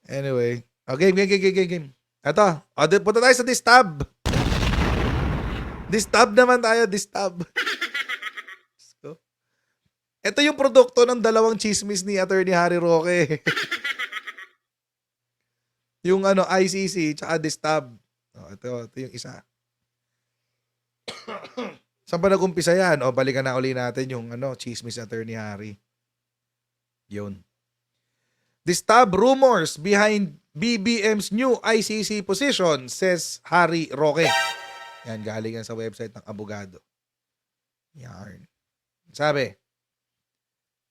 Anyway. Game. Ito. Punta tayo sa Distab. Distab naman tayo. Distab. So, ito yung produkto ng dalawang chismis ni Attorney Harry Roque. Yung ICC tsaka Distab. Ito yung isa. Saan ba nag-umpisa yan? Balikan na uli natin yung chismis Attorney Harry. Yun. Distab rumors behind BBM's new ICC position, says Harry Roque. Yan, galing yan sa website ng abogado. Yarn. Sabi,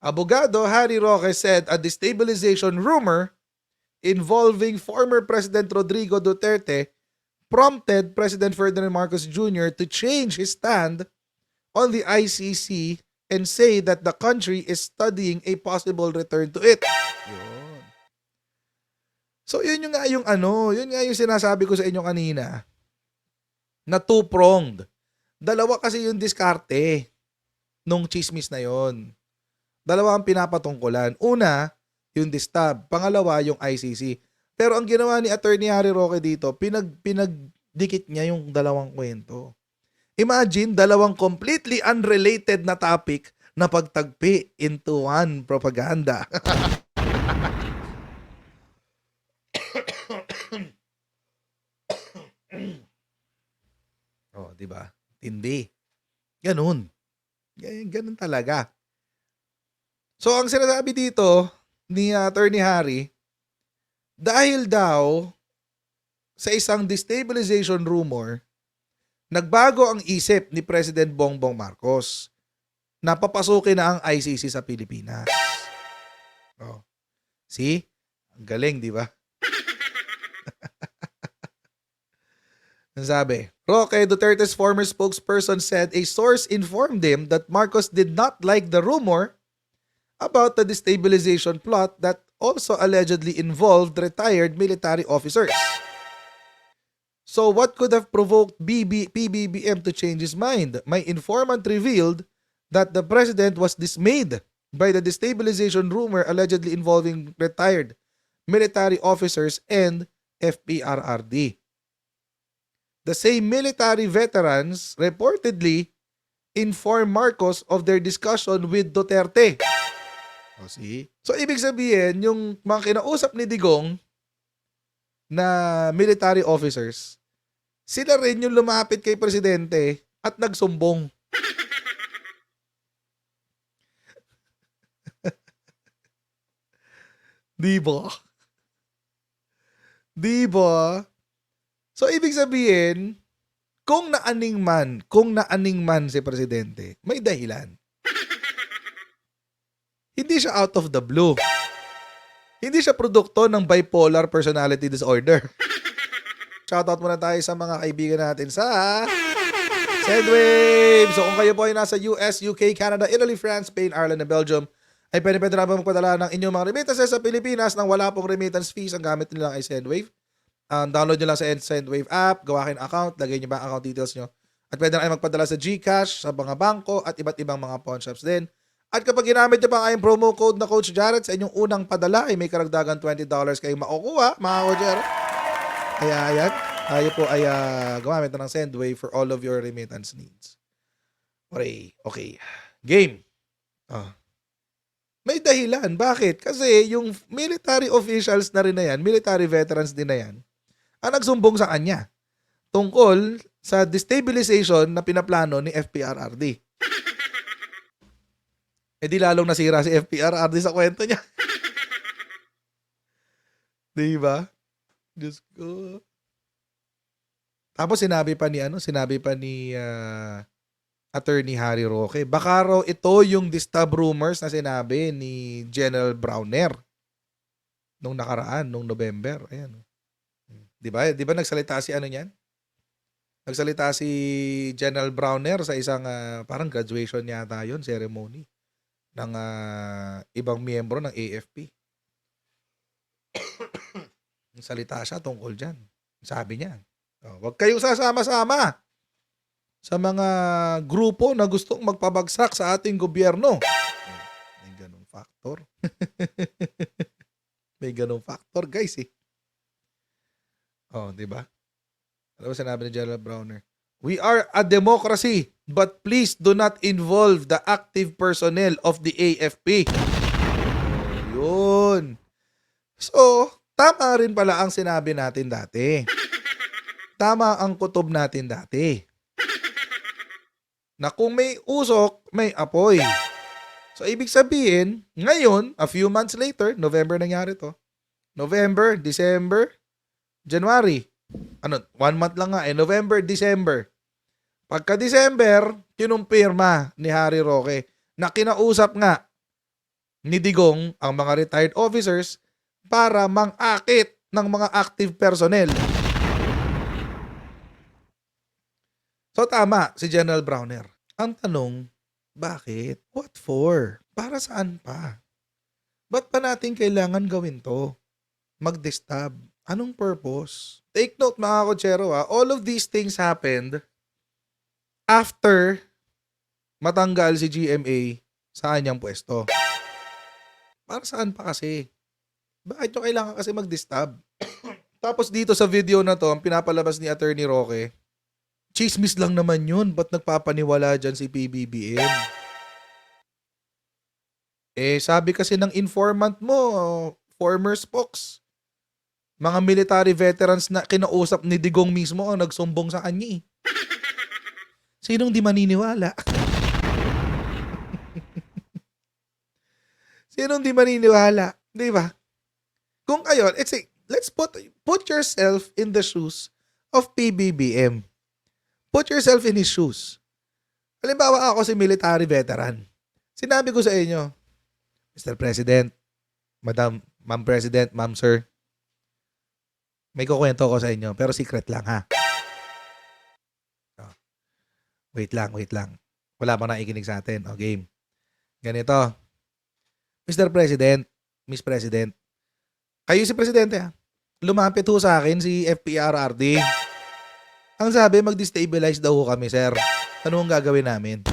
Abogado Harry Roque said a destabilization rumor involving former President Rodrigo Duterte prompted President Ferdinand Marcos Jr. to change his stand on the ICC and say that the country is studying a possible return to it. Yun. So yun yung sinasabi ko sa inyo kanina na two-pronged. Dalawa kasi yung diskarte nung chismis na yon. Dalawa ang pinapatungkulan. Una, yung Distab. Pangalawa, yung ICC. Pero ang ginawa ni Attorney Harry Roque dito, pinagdikit niya yung dalawang kwento. Imagine, dalawang completely unrelated na topic na pagtagpi into one propaganda. Di ba? Tindi. Ganun. Ganun talaga. So, ang sinasabi dito ni Attorney Harry, dahil daw sa isang destabilization rumor, nagbago ang isip ni President Bongbong Marcos na papasukin na ang ICC sa Pilipinas. See? Ang galing, di ba? Sabi, Roque Duterte's former spokesperson said a source informed him that Marcos did not like the rumor about the destabilization plot that also allegedly involved retired military officers. So what could have provoked PBBM to change his mind? My informant revealed that the president was dismayed by the destabilization rumor allegedly involving retired military officers and FPRRD. The same military veterans reportedly informed Marcos of their discussion with Duterte. See? So, ibig sabihin, yung mga kinausap ni Digong na military officers, sila rin yung lumapit kay Presidente at nagsumbong. Diba? Diba? So, ibig sabihin, kung naaning man si Presidente, may dahilan. Hindi siya out of the blue. Hindi siya produkto ng bipolar personality disorder. Shoutout muna tayo sa mga kaibigan natin sa Sendwave. So kung kayo po ay nasa US, UK, Canada, Italy, France, Spain, Ireland, and Belgium, ay pwede na ba magpadala ng inyong mga remittances sa Pilipinas nang wala pong remittance fees. Ang gamit nyo lang ay Sendwave. Download nyo lang sa Sendwave app, gawa kayo ng account, lagay nyo ba ang account details nyo. At pwede na kayo magpadala sa GCash, sa mga bangko, at iba't ibang mga pawn shops din. At kapag ginamit nyo pa kayong promo code na Coach Jared sa inyong unang padala, ay may karagdagan $20 kayong makukuha, mga Coachero. Kaya ayan, tayo po ay gumamit na ng Sendwave for all of your remittance needs. Okay. Game. May dahilan. Bakit? Kasi yung military officials na rin na yan, military veterans din na yan, ang nagsumbong sa kanya tungkol sa destabilization na pinaplano ni FPRRD. Di lalong nasira si FPRRD sa kwento niya. Diba? Diyos ko. Tapos sinabi pa ni Attorney Harry Roque, baka raw ito yung distab rumors na sinabi ni General Browner nung nakaraan, nung November. Ayan. Di ba nagsalita si niyan? Nagsalita si General Browner sa isang parang graduation yata yun, ceremony ng ibang miyembro ng AFP. Salita siya tungkol dyan. Sabi niya, huwag kayong sasama-sama sa mga grupo na gustong magpabagsak sa ating gobyerno. May ganung factor. May ganung factor, guys, eh. Oh, di ba? Ano ba sinabi ni General Browner? We are a democracy, but please do not involve the active personnel of the AFP. Oh, yun. So, tama rin pala ang sinabi natin dati. Tama ang kutob natin dati. Na kung may usok, may apoy. So, ibig sabihin, ngayon, a few months later, November nangyari to. November, December, January. 1 month lang nga eh. November, December. Pagka December, kinumpirma ni Harry Roque na kinausap nga ni Digong ang mga retired officers para mang-akit ng mga active personnel. So tama si General Browner. Ang tanong, bakit? What for? Para saan pa? Ba't pa natin kailangan gawin to? Mag-distab. Anong purpose? Take note mga kotsero, all of these things happened after matanggal si GMA sa kanyang pwesto. Para saan pa kasi? Bakit nyo kailangan kasi mag-distab? Tapos dito sa video na to, ang pinapalabas ni Attorney Roque, chismis lang naman yun. Ba't nagpapaniwala dyan si PBBM? Eh, sabi kasi ng informant mo, former spokes, mga military veterans na kinausap ni Digong mismo ang nagsumbong sa kanya. Sinong di maniniwala? Sinong di maniniwala? Di ba? Kung kayo, let's put yourself in the shoes of PBBM. Put yourself in his shoes. Halimbawa ako si military veteran. Sinabi ko sa inyo, Mr. President, Ma'am President, Ma'am Sir, may kukwento ko sa inyo, pero secret lang ha. Wait lang. Wala pa nakikinig sa atin. O, game. Ganito. Mr. President, Miss President, kayo si Presidente ha. Lumapit ho sa akin si FPRRD. Ang sabi, mag-destabilize daw ho kami, sir. Ano ang gagawin namin?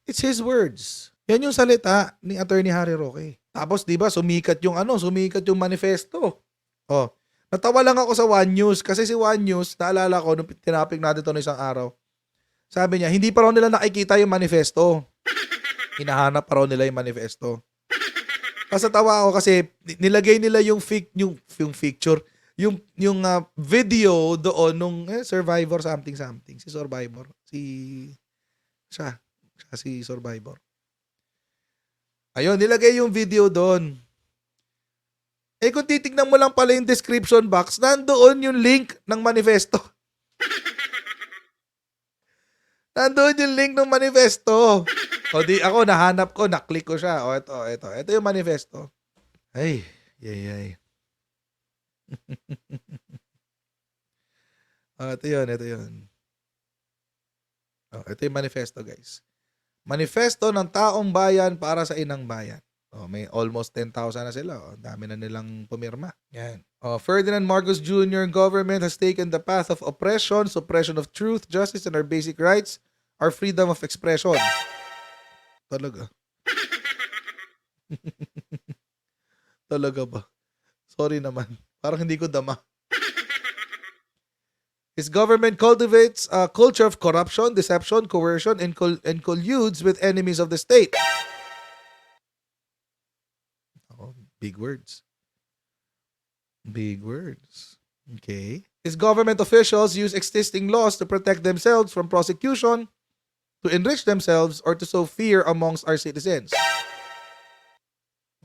It's his words. Yan yung salita ni Attorney Harry Roque. Tapos, di ba, sumikat yung manifesto. Oh, natawa lang ako sa One News kasi si One News, naalala ko nung tinapik natin ito na isang araw. Sabi niya, hindi pa raw nila nakikita yung manifesto. Hinahanap pa raw nila yung manifesto. Kasi tawa ako kasi nilagay nila yung picture, yung video doon nung Survivor something. Si Survivor. Siya si Survivor. Ayun, nilagay yung video doon. Eh kung titignan mo lang pala yung description box, nandoon yung link ng manifesto. Nandoon yung link ng manifesto. O di ako, nahanap ko, naklik ko siya. O ito. Ito yung manifesto. Ay, yay. Ito yun. Ito yung manifesto, guys. Manifesto ng taong bayan para sa inang bayan. May almost 10,000 na sila. Dami na nilang pumirma. Yan. Ferdinand Marcos Jr. government has taken the path of oppression, suppression of truth, justice, and our basic rights, our freedom of expression. Talaga. Talaga ba? Sorry naman. Parang hindi ko dama. His government cultivates a culture of corruption, deception, coercion, and colludes with enemies of the state. Big words. Okay. His government officials use existing laws to protect themselves from prosecution, to enrich themselves, or to sow fear amongst our citizens.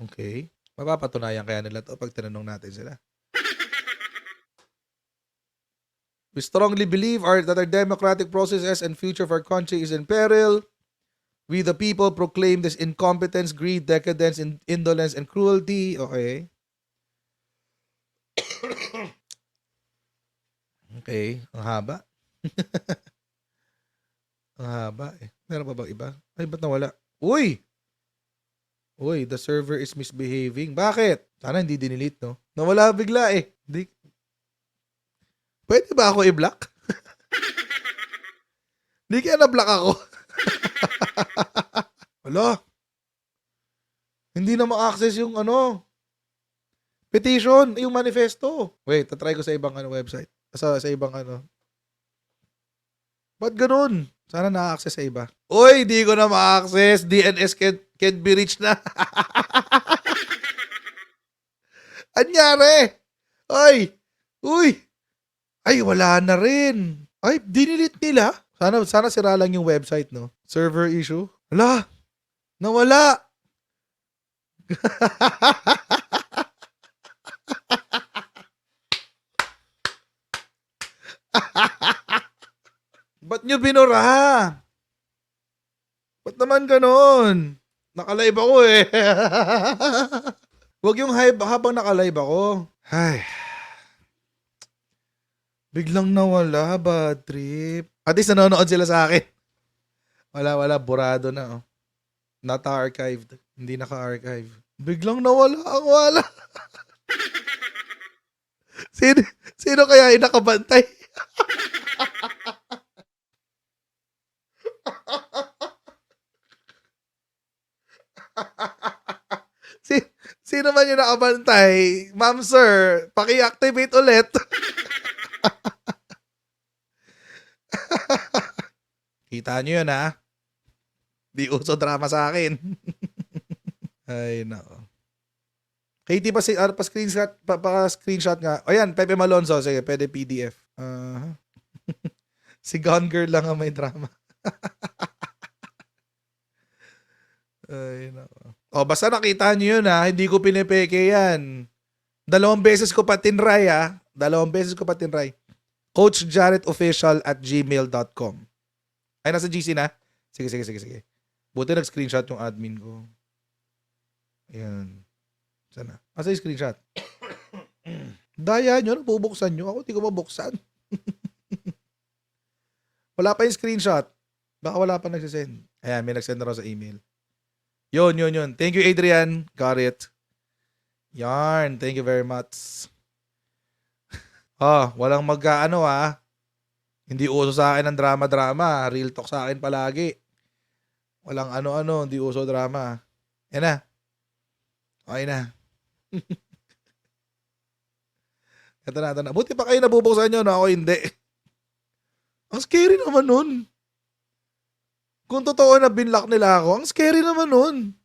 Okay. Mapapatunayan kaya nila to pag tinanong natin sila. We strongly believe that our democratic processes and future of our country is in peril. We the people proclaim this incompetence, greed, decadence, indolence, and cruelty. Okay. Okay. Ang haba. Ang haba eh. Meron pa bang iba? Ay, ba't nawala? Uy, the server is misbehaving. Bakit? Sana hindi dinilit, no? Nawala bigla eh. Pwede ba ako i-block? Hindi kaya na-block ako. Wala. Hindi na ma-access yung ano, petition, yung manifesto. Wait, tatry ko sa ibang ano, website. Sa ibang ano. Ba't ganun? Sana na-access sa iba. Uy, di ko na ma-access. DNS can't be reached na. Anyari? Ay! Uy! Ay, wala na rin. Ay, dinilit nila. Sana sira lang yung website, no? Server issue. Wala. Nawala. Ba't nyo binura? Ba't naman ganon? Nakalive ako eh. Huwag yung hype habang nakalive ako. Ay. Biglang nawala, bad trip. At least nanonood sila sa akin. Wala, burado na oh. Not archived. Hindi naka-archive. Biglang nawala ang wala. Sino kaya yung nakabantay? Sino man yung nakabantay? Ma'am sir, paki-activate ulit. Kita nyo yun ha? Di uso drama sa akin. Ay nako. Katie pa screenshot screenshot nga. O yan, Pepe Malonzo, sige, pwede PDF. Si Gone Girl lang ang may drama. Ay nako. O basta nakita niyo yun ha, hindi ko pinipeke yan. 2 beses ko pa tinry ha. 2 beses ko pa tinry. coachjaretofficial@gmail.com. Ay, nasa GC na? Sige. Buti nag-screenshot yung admin ko. Ayan. Sana. Asa yung screenshot? Daya nyo, bubuksan nyo. Ako, di ko mabuksan. Wala pa yung screenshot. Baka wala pa nagsisend. Ayan, may nagsend na raw sa email. Yun. Thank you, Adrian. Got it. Yarn. Thank you very much. Walang mag-ano ha. Hindi uso sa akin ng drama-drama. Real talk sa akin palagi. Walang ano-ano. Hindi uso drama. Yan na. Okay na. Ito na. Buti pa kayo nabubuksan nyo na ako hindi. Ang scary naman nun. Kung totoo na binlock nila ako, ang scary naman nun.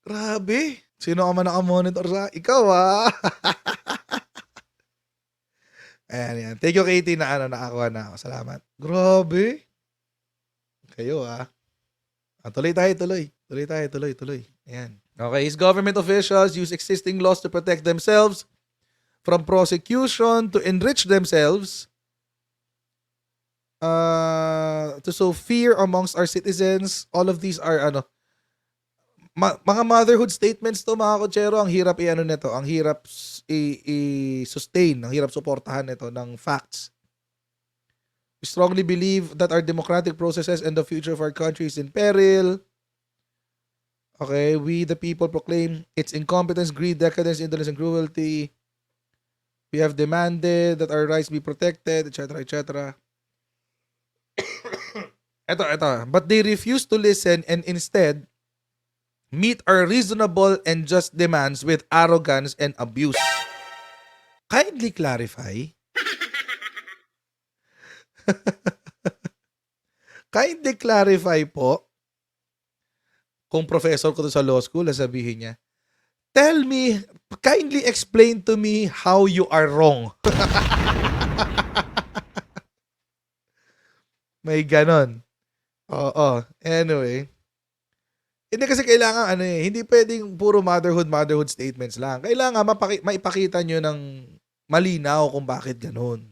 Grabe. Sino ka man nakamonitor sa? Ikaw ha. Ayan. Thank you, Katie, na nakakuha na ako. Salamat. Grabe. Kayo ha. Tuloy. Ayan. Okay, his government officials use existing laws to protect themselves from prosecution, to enrich themselves, to sow fear amongst our citizens. All of these are mga motherhood statements to, mga kotsero. Ang hirap nito, ang hirap i-sustain, ang hirap suportahan nito ng facts. We strongly believe that our democratic processes and the future of our country is in peril. Okay, we the people proclaim its incompetence, greed, decadence, indolence, and cruelty. We have demanded that our rights be protected, etc. Ito. But they refuse to listen and instead meet our reasonable and just demands with arrogance and abuse. Kindly clarify. Kindly clarify po. Kung professor ko to sa law school, sabihin niya, tell me, kindly explain to me how you are wrong. May ganon. Oo. Anyway. Hindi kasi kailangan hindi pwedeng puro motherhood statements lang. Kailangan maipakita nyo ng malinaw kung bakit ganon.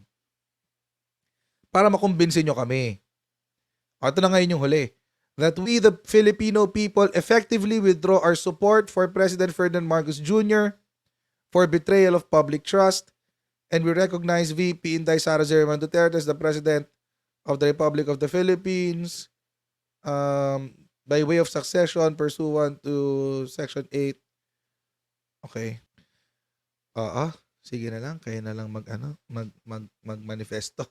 Para makumbinsin nyo kami. Ito na ngayon yung huli. That we, the Filipino people, effectively withdraw our support for President Ferdinand Marcos Jr. for betrayal of public trust, and we recognize VP Inday Sara Zerman Duterte as the President of the Republic of the Philippines by way of succession pursuant to Section 8. Okay. Sige na lang. Kaya na lang mag-manifesto.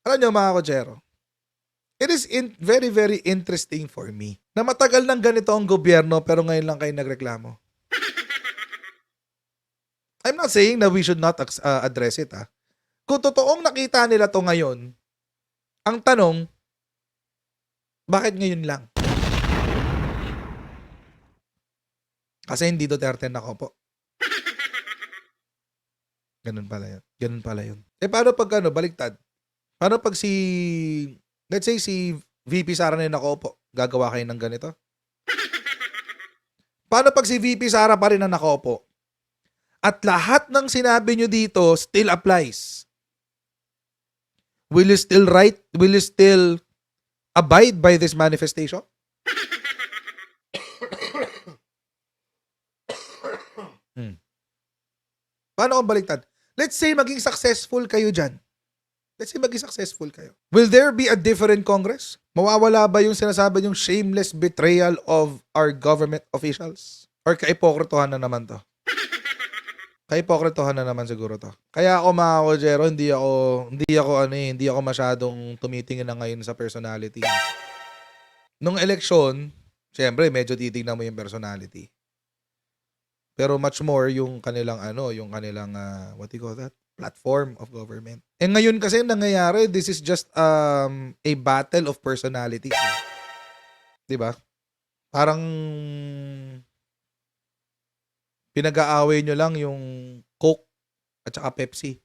Alam nyo, mga kotsero, It is very, very interesting for me na matagal nang ganito ang gobyerno pero ngayon lang kayo nagreklamo. I'm not saying na we should not address it. Kung totoong nakita nila to ngayon, ang tanong, bakit ngayon lang? Kasi hindi Duterte nakaupo. Ganun pala yun. Paano pag baliktad? Paano pag let's say si VP Sara na yung nakaupo, gagawa kayo ng ganito? Paano pag si VP Sara pa rin ang nakaupo? At lahat ng sinabi nyo dito still applies. Will you still abide by this manifestation? Paano kung baliktad? Let's say maging successful kayo dyan. Will there be a different Congress? Mawawala ba yung sinasabi yung shameless betrayal of our government officials? Or kaipokritohan na naman to? Kaipokritohan na naman siguro to. Kaya ako mga Kojero, hindi ako masyadong tumitingin na ngayon sa personality. Nung eleksyon, syempre medyo titignan mo yung personality. Pero much more yung kanilang what do you call that? Platform of government. Ngayon kasi nangyayari, this is just a battle of personalities. 'Di ba? Parang pinag-aaway nyo lang yung Coke at saka Pepsi.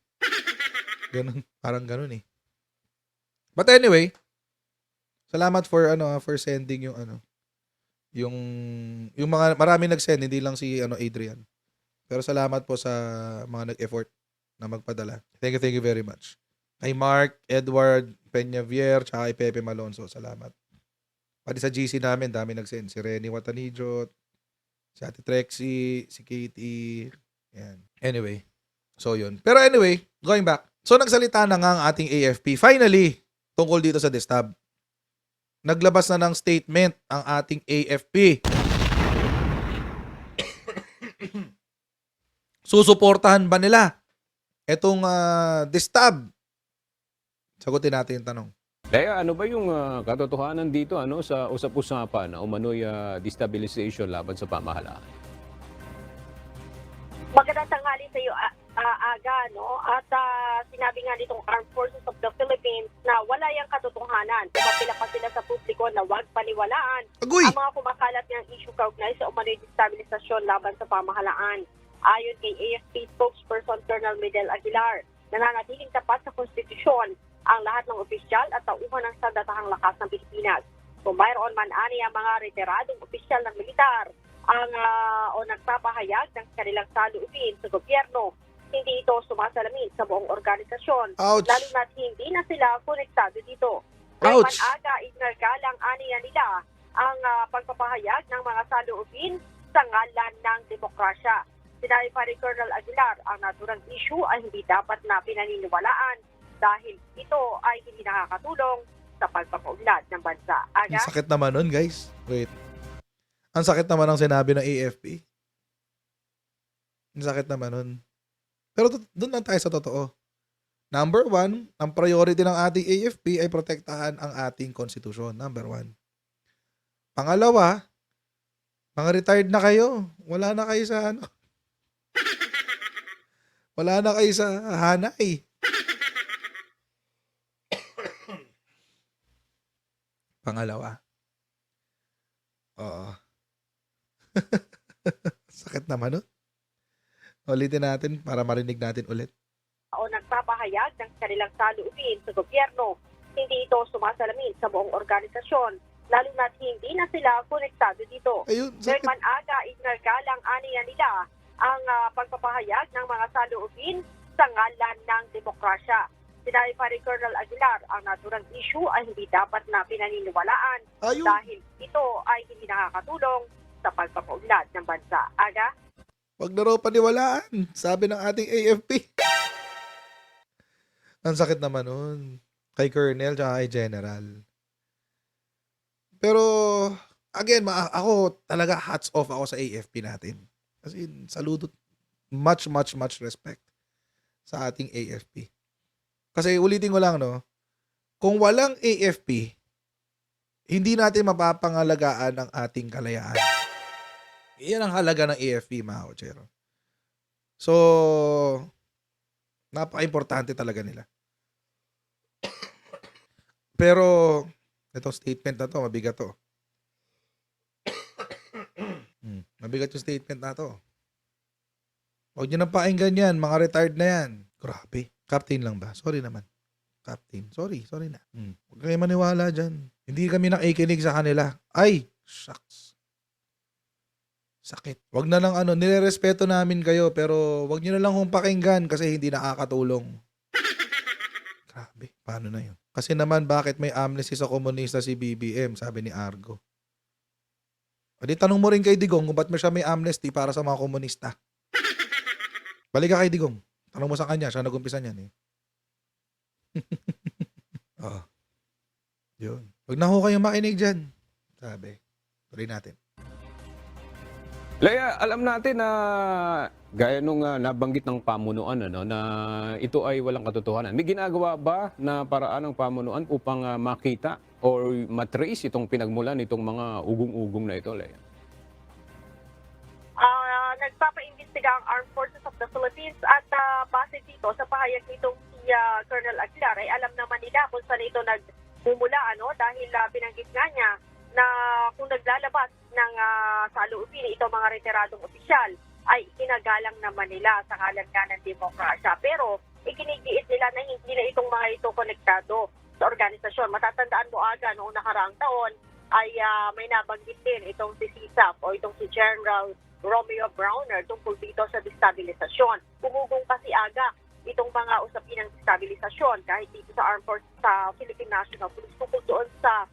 Ganun, parang ganun eh. But anyway, salamat for sending yung mga marami nag-send, hindi lang si Adrian. Pero salamat po sa mga nag-effort na magpadala. Thank you very much. Kay Mark, Edward, Peñavier, tsaka kay Pepe Malonzo, salamat. Pati sa GC namin, dami nag-send. Si Renny Watanidjo, si Ate Trexie, si Katie, yan. Anyway, so yun. Pero anyway, going back. So nagsalita na nga ang ating AFP. Finally, tungkol dito sa Destab. Naglabas na ng statement ang ating AFP. Susuportahan ba nila itong Destab? Sagutin natin yung tanong. Kaya ano ba yung katotohanan dito sa usap-usapan na umano'y destabilization laban sa pamahalaan? Magandang tanghali sa iyo, Aga, no? At sinabi nga nitong Armed Forces of the Philippines na wala yung katotohanan. Pumapila pa sila sa publiko na huwag paniwalaan Agoy! ang mga kumakalat ng issue kaugnay sa umano'y destabilisasyon laban sa pamahalaan. Ayon kay AFP spokesperson Colonel Miguel Aguilar, nananatiling tapat sa konstitusyon ang lahat ng opisyal at tauhan ng sandatahang lakas ng Pilipinas. Kung mayroon man ani ang mga retiradong opisyal ng militar o nagpapahayag ng kanilang saloobin sa gobyerno, hindi ito sumasalamin sa buong organisasyon. Ouch. Lalo na't hindi na sila konektado dito. Ouch. Ngayon aga, ignargalang aniya nila ang pagpapahayag ng mga saloobin sa ngalan ng demokrasya. Sinabi pa rin Colonel Aguilar, ang naturang issue ay hindi dapat na pinaniniwalaan dahil ito ay hindi nakakatulong sa pagpapaunlad ng bansa. Aga? Ang sakit naman nun, guys. Wait. Ang sakit naman ang sinabi ng AFP. Ang sakit naman nun. Pero doon lang tayo sa totoo. Number 1, ang priority ng ating AFP ay protektahan ang ating konstitusyon. Number 1. Pangalawa, mga retired na kayo. Wala na kayo sa wala na kayo sa hanay. Pangalawa. Oo. Sakit naman, no? Ulitin natin para marinig natin ulit. O nagpapahayag ng kanilang saloobin sa gobyerno, hindi ito sumasalamin sa buong organisasyon, lalo na't hindi na sila konektado dito. Ayun, Ngayon sakit. man aga, ignargalang aniya nila ang pagpapahayag ng mga saloobin sa ngalan ng demokrasya. Sinabi pa rin Colonel Aguilar, ang naturang issue ay hindi dapat na pinaniniwalaan Ayun. dahil ito ay hindi nakakatulong sa pagpapaunlad ng bansa. Aga? Wag na raw paniwalaan, sabi ng ating AFP. Ang sakit naman nun. Kay Colonel tsaka kay General. Pero, again, ako talaga hats off ako sa AFP natin. As in, saludo. Much respect sa ating AFP. Kasi ulitin ko lang, no? Kung walang AFP, hindi natin mapapangalagaan ang ating kalayaan. Iyan ang halaga ng AFP, mga kotsero. So, napaka-importante talaga nila. Pero, itong statement na to, mabigat to. Mabigat yung statement na to. Huwag nyo nang pakinggan yan, mga retired na yan. Grabe. Captain lang ba? Sorry naman. Captain. Sorry na. Huwag kayo maniwala dyan. Hindi kami nakikinig sa kanila. Ay, shucks. Sakit. Wag na lang nirerespeto namin kayo pero wag niyo na lang hong pakinggan kasi hindi nakakatulong. Grabe, paano na yun? Kasi naman bakit may amnesty sa komunista si BBM, sabi ni Argo. O di tanong mo rin kay Digong kung ba't siya may amnesty para sa mga komunista. Balik ka kay Digong. Tanong mo sa kanya, siya nag-umpisa niyan eh. Oo. Yun. Wag na ho kayong makinig dyan. Sabi. Tuloy natin. Leia, alam natin na gaya nung nabanggit ng pamunuan na ito ay walang katotohanan. May ginagawa ba na paraan ng pamunuan upang makita or matrace itong pinagmulan nitong mga ugong-ugong na ito, Leia? Nagpapaimbestiga ang Armed Forces of the Philippines at base dito sa pahayag nitong si Colonel Aguilar ay alam naman nila kung saan ito nagmumula dahil binanggit nga niya na kung naglalabas ng saloobin itong mga retiradong opisyal ay ikinagalang naman nila sa kalangan ng demokrasya. Pero ikinigiit nila na hindi na itong mga ito konektado sa organisasyon. Matatandaan mo aga noong nakaraang taon ay may nabanggit din itong si CSAP o itong si General Romeo Browner tungkol dito sa destabilisasyon. Pumugong kasi aga itong mga usapin ng destabilisasyon kahit dito sa Armed Forces sa Philippine National Police tungkol doon sa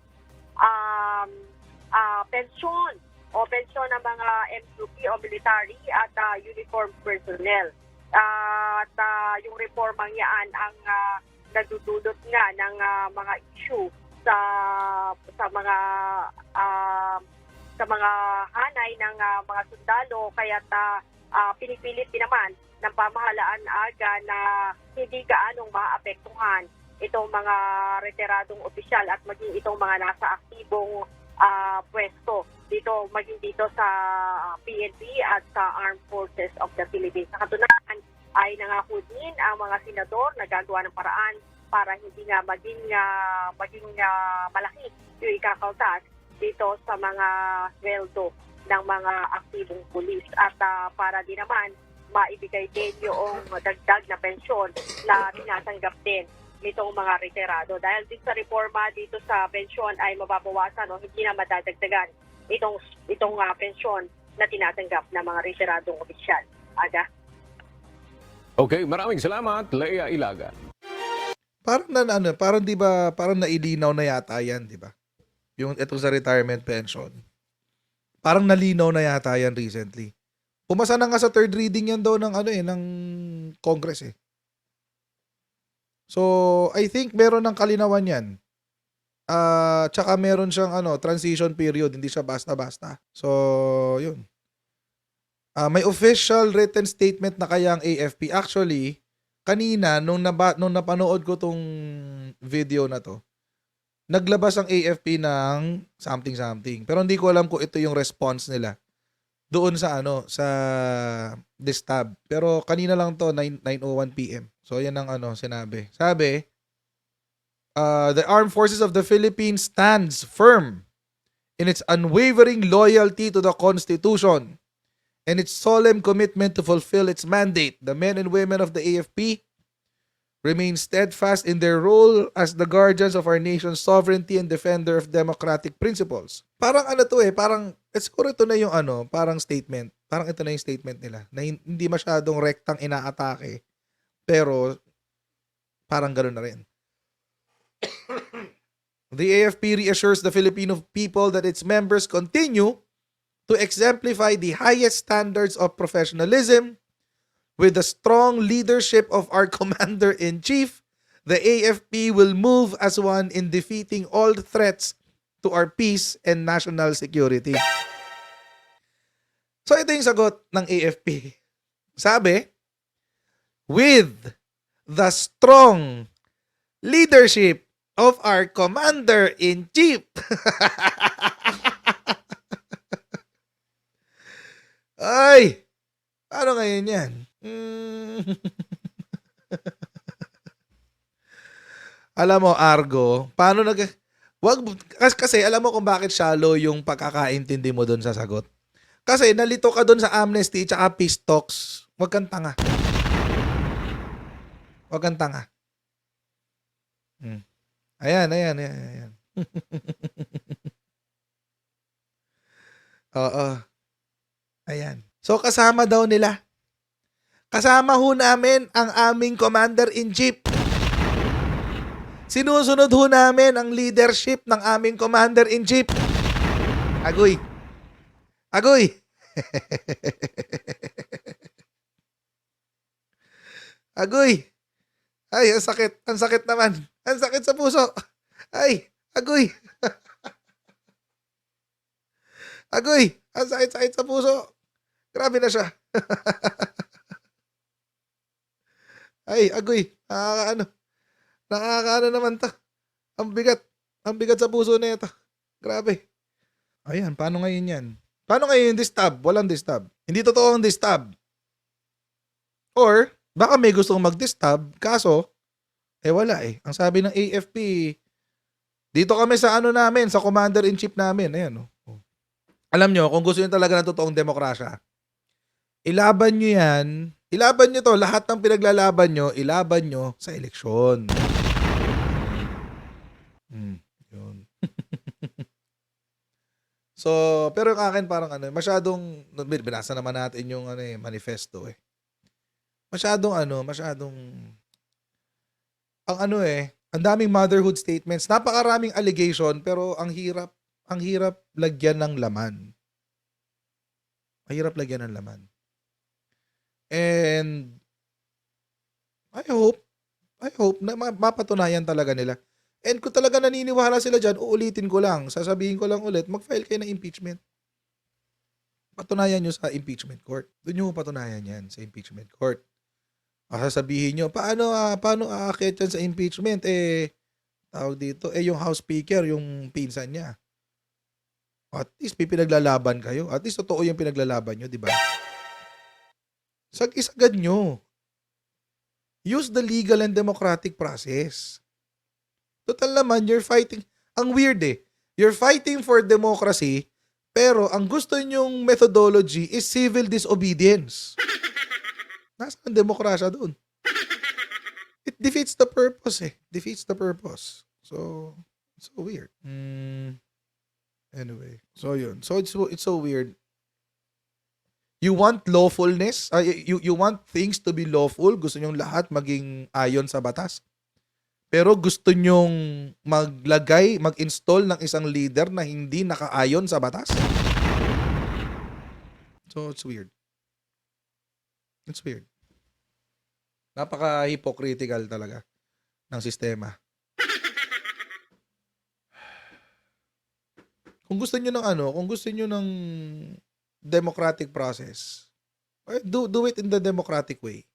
pensyon ng mga MUP o military at uniformed personnel. At yung reformang yan ang nagdudulot nga ng mga issue sa mga hanay ng mga sundalo kaya't pinipilit din naman ng pamahalaan aga na hindi gaanong maapektuhan itong mga retiradong opisyal at maging itong mga nasa aktibong pwesto dito, maging dito sa PNP at sa Armed Forces of the Philippines. Sa katunayan ay nangako din ang mga senador na gagawa ng paraan para hindi nga maging malaki yung ikakaltas dito sa mga sweldo ng mga aktibong pulis at para din naman maibigay din yung dagdag na pensyon na tinatanggap din nitong mga retirado. Dahil din sa reforma dito sa pensyon ay mababawasan hindi na madadagdagan itong pensyon na tinatanggap ng mga retiradong opisyal. Aga. Okay, maraming salamat, Leia Ilaga. Parang 'di ba, parang nailinaw na yata 'yan, 'di ba? Yung ito sa retirement pension. Parang nalinaw na yata 'yan recently. Pumasa na nga sa third reading yan daw ng ng Congress eh. So, I think meron ng kalinawan 'yan. Tsaka meron siyang transition period, hindi siya basta-basta. So, 'yun. May official written statement na kaya ang AFP. Actually, kanina nung napanood ko tong video na to, naglabas ang AFP ng something. Pero hindi ko alam kung ito yung response nila doon sa sa Distab. Pero kanina lang to 9:01 PM. So yan ang sinabi. Sabi, the Armed Forces of the Philippines stands firm in its unwavering loyalty to the Constitution and its solemn commitment to fulfill its mandate. The men and women of the AFP remain steadfast in their role as the guardians of our nation's sovereignty and defender of democratic principles. Parang parang siguro ito na yung parang statement. Parang ito na yung statement nila na hindi masyadong rektang inaatake pero parang ganoon na rin. The AFP reassures the Filipino people that its members continue to exemplify the highest standards of professionalism. With the strong leadership of our Commander-in-Chief, the AFP will move as one in defeating all threats to our peace and national security. So ito yung sagot ng AFP. Sabi, with the strong leadership of our Commander-in-Chief. Ay! Paano ngayon yan? Alam mo, Argo, paano kasi alam mo kung bakit shallow yung pagkakaintindi mo doon sa sagot. Kasi nalito ka doon sa amnesty tsaka peace talks. Huwag kang tanga. Huwag kang tanga. Ayan. Oo. Ayan. So, kasama daw nila. Kasama ho namin ang aming Commander-in-Chief. Sinusunod ho namin ang leadership ng aming Commander-in-Chief. Agoy. Agoy. Agoy. Ay, ang sakit. Ang sakit naman. Ang sakit sa puso. Ay, agoy. Agoy. Ang sakit-sakit sa puso. Grabe na siya. Ay, agoy. Nakakaano naman to. Ang bigat. Ang bigat sa puso na ito. Grabe. Ayan, paano ngayon yan? Paano ngayon yung distab? Walang distab. Hindi totoo ang distab. Or, baka may gustong mag-distab, kaso, wala eh. Ang sabi ng AFP, dito kami sa namin, sa Commander-in-Chief namin. Ayan, oh. Alam nyo, kung gusto nyo talaga ng totoong demokrasya, ilaban nyo yan, ilaban nyo to, lahat ng pinaglalaban nyo, ilaban nyo sa eleksyon. Yun. So, pero yung akin parang masyadong, binasa naman natin yung manifesto eh. Masyadong, ang daming motherhood statements, napakaraming allegation, pero ang hirap lagyan ng laman. Ang hirap lagyan ng laman. And, I hope na mapatunayan talaga nila. And kung talaga naniniwala sila dyan, uulitin ko lang, sasabihin ko lang ulit, mag-file kayo ng impeachment. Patunayan nyo sa impeachment court. Doon nyo patunayan yan sa impeachment court. Sasabihin nyo, paano aakyat yan sa impeachment? Tawag dito, yung House Speaker, yung pinsan niya. At least pinaglalaban kayo. At least totoo yung pinaglalaban nyo, di ba? Isagad nyo. Use the legal and democratic process. Total naman, you're fighting. Ang weird eh. You're fighting for democracy, pero ang gusto nyong methodology is civil disobedience. Nasaan ang demokrasya doon? It defeats the purpose eh. Defeats the purpose. So weird. Anyway. So yun. So it's so weird. You want lawfulness? You want things to be lawful? Gusto nyong lahat maging ayon sa batas? Pero gusto nyong mag-install ng isang leader na hindi nakaayon sa batas? So, it's weird. It's weird. Napaka-hypocritical talaga ng sistema. Kung gusto nyo ng democratic process, do it in the democratic way.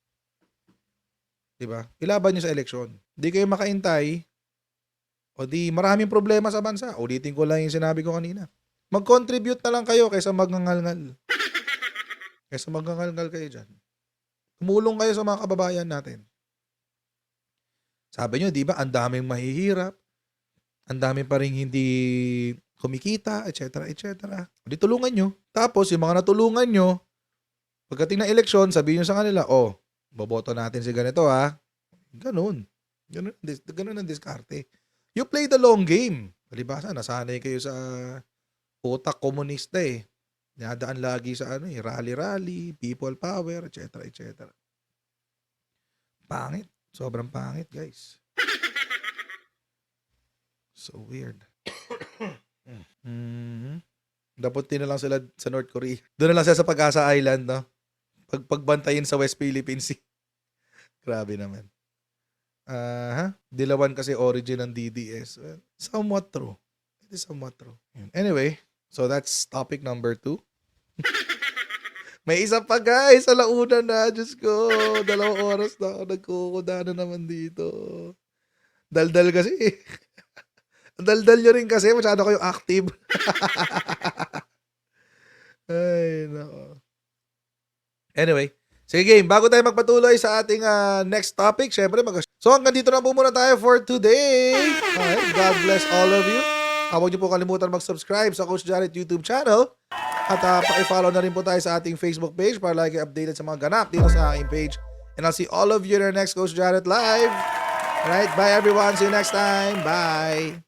Diba? Ilaban nyo sa eleksyon. Di kayo makaintay, o di maraming problema sa bansa. Ulitin ko lang yung sinabi ko kanina. Mag-contribute na lang kayo kaysa magngangal-ngal. Kaysa magngangal-ngal kayo dyan. Tumulong kayo sa mga kababayan natin. Sabi nyo, di ba, ang daming mahihirap, ang daming pa rin hindi kumikita, etc. Di tulungan nyo. Tapos, yung mga natulungan nyo, pagdating ng eleksyon, sabihin nyo sa kanila, boboto natin si ganito ha. Ganun ang diskarte. You play the long game. Palibasa, nasanay kayo sa utak komunista eh. Nadaan lagi sa rally-rally, people power, etc. Pangit. Sobrang pangit, guys. So weird. Daputin na lang sila sa North Korea. Doon na lang sila sa Pag-asa Island, no? Pagbantayin sa West Philippine Sea. Grabe naman. Dilawan kasi origin ng DDS. Well, somewhat true. It is somewhat true. Anyway, so that's topic number 2. May isa pa guys, alauna na. Diyos ko, 2 oras na ako nagkukuda na naman dito. Daldal kasi. Daldal nyo rin kasi, masyado kayo active. Ay, nako. Anyway, sige game, bago tayo magpatuloy sa ating next topic, syempre So hanggang dito na po muna tayo for today. Alright, God bless all of you. Huwag niyo po kalimutan mag-subscribe sa Coach Jared YouTube channel. At paki-follow na rin po tayo sa ating Facebook page para lagi updated sa mga ganap dito sa aking page. And I'll see all of you in our next Coach Jared Live. Alright, bye everyone. See you next time. Bye.